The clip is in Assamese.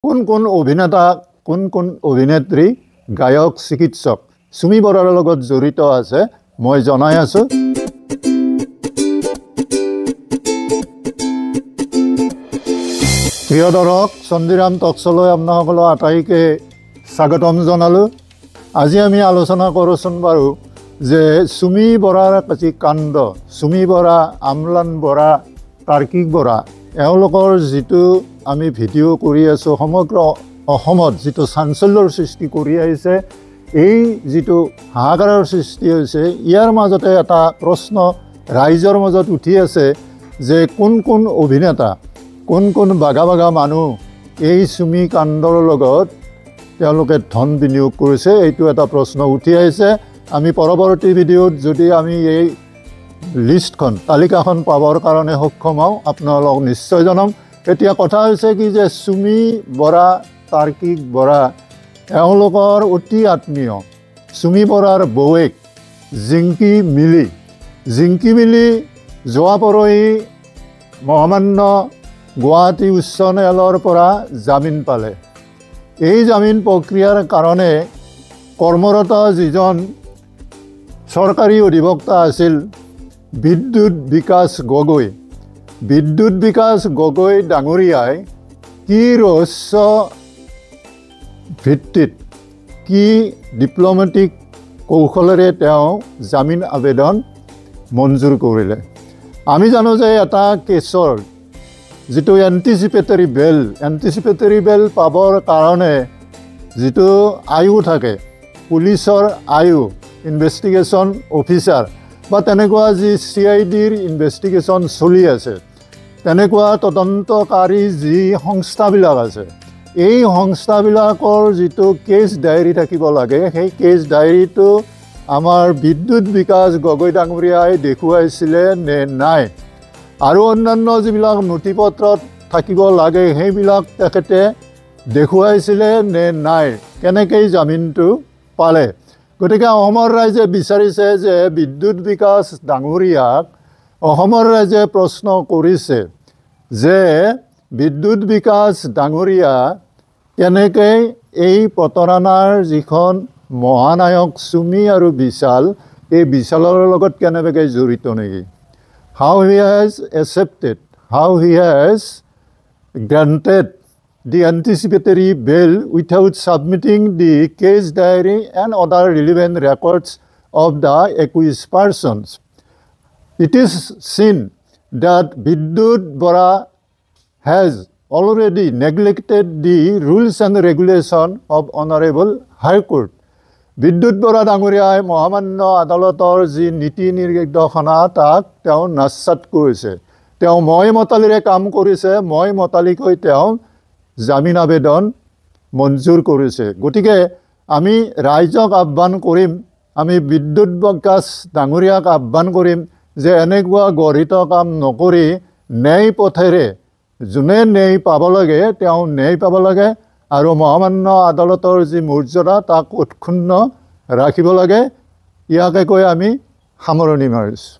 কোন কোন অভিনেতা কোন কোন অভিনেত্ৰী গায়ক চিকিৎসক সুমি বৰাৰ লগত জড়িত আছে মই জনাই আছো প্ৰিয় দৰ্শক চন্দিৰাম টকছলৈ আপোনাসকলক আটাইকে স্বাগতম জনালো আজি আমি আলোচনা কৰোচোন বাৰু যে সুমি বৰাৰ কাটি কাণ্ড সুমি বৰা আমলান বৰা তাৰ্কিক বৰা এওঁলোকৰ যিটো আমি ভিডিঅ' কৰি আছো সমগ্ৰ অসমত যিটো চাঞ্চল্যৰ সৃষ্টি কৰি আহিছে এই যিটো হাহাকাৰৰ সৃষ্টি হৈছে ইয়াৰ মাজতে এটা প্ৰশ্ন ৰাইজৰ মাজত উঠি আছে যে কোন কোন অভিনেতা কোন কোন বাগা বাগা মানুহ এই সুমি কাণ্ডৰ লগত তেওঁলোকে ধন বিনিয়োগ কৰিছে এইটো এটা প্ৰশ্ন উঠি আহিছে আমি পৰৱৰ্তী ভিডিঅ'ত যদি আমি এই লিষ্টখন তালিকাখন পাবৰ কাৰণে সক্ষম হওঁ আপোনালোক নিশ্চয় জনাম এতিয়া কথা হৈছে কি যে সুমি বৰা তাৰ্কিক বৰা এওঁলোকৰ অতি আত্মীয় সুমি বৰাৰ বৌৱেক জিংকি মিলি যোৱা পৰহি মহামান্য গুৱাহাটী উচ্চ ন্যায়ালয়ৰ পৰা জামিন পালে এই জামিন প্ৰক্ৰিয়াৰ কাৰণে কৰ্মৰত যিজন চৰকাৰী অধিবক্তা আছিল বিদ্যুৎ বিকাশ গগৈ ডাঙৰীয়াই কি ৰহস্য ভিত্তিত কি ডিপ্ল'মেটিক কৌশলেৰে তেওঁ জামিন আবেদন মঞ্জুৰ কৰিলে আমি জানো যে এটা কেছৰ যিটো এণ্টিচিপেটৰী বেল পাবৰ কাৰণে যিটো আয়ু থাকে পুলিচৰ আয়ু ইনভেষ্টিগেশ্যন অফিচাৰ বা তেনেকুৱা যি CIDৰ ইনভেষ্টিগেশ্যন চলি আছে তেনেকুৱা তদন্তকাৰী যি সংস্থাবিলাক আছে এই সংস্থাবিলাকৰ যিটো কেছ ডায়েৰী থাকিব লাগে সেই কেছ ডায়েৰীটো আমাৰ বিদ্যুৎ বিকাশ গগৈ ডাঙৰীয়াই দেখুৱাইছিলে নে নাই আৰু অন্যান্য যিবিলাক নথিপত্ৰত থাকিব লাগে সেইবিলাক তেখেতে দেখুৱাইছিলে নে নাই কেনেকৈ জামিনটো পালে গতিকে অসমৰ ৰাইজে বিচাৰিছে যে বিদ্যুৎ বিকাশ ডাঙৰীয়াক অসমৰ ৰাইজে প্ৰশ্ন কৰিছে যে বিদ্যুৎ বিকাশ ডাঙৰীয়া কেনেকৈ এই প্ৰতাৰণাৰ যিখন মহানায়ক সুমি আৰু এই বিশালৰ লগত কেনেকৈ জড়িত নেকি how he has accepted, how he has granted the anticipatory bail without submitting the case diary and other relevant records of the accused persons. It is seen that Bidyut Bora has already neglected the rules and regulations of Honorable High Court. বিদ্যুৎ বৰা ডাঙৰীয়াই মহামান্য আদালতৰ যি নীতি নিৰ্দেশনা তাক তেওঁ নাচাত কৰিছে তেওঁ মই মতালিৰে কাম কৰিছে মই মতালিকৈ তেওঁ জামিন আবেদন মঞ্জুৰ কৰিছে গতিকে আমি ৰাইজক আহ্বান কৰিম আমি বিদ্যুৎ বিকাশ ডাঙৰীয়াক আহ্বান কৰিম যে এনেকুৱা গৰিত কাম নকৰি ন্যায় পথেৰে যোনে ন্যায় পাব লাগে তেওঁ ন্যায় পাব লাগে আৰু মহামান্য আদালতৰ যি মৰ্যাদা তাক অক্ষুণ্ণ ৰাখিব লাগে ইয়াকে কৈ আমি সামৰণি মাৰিছোঁ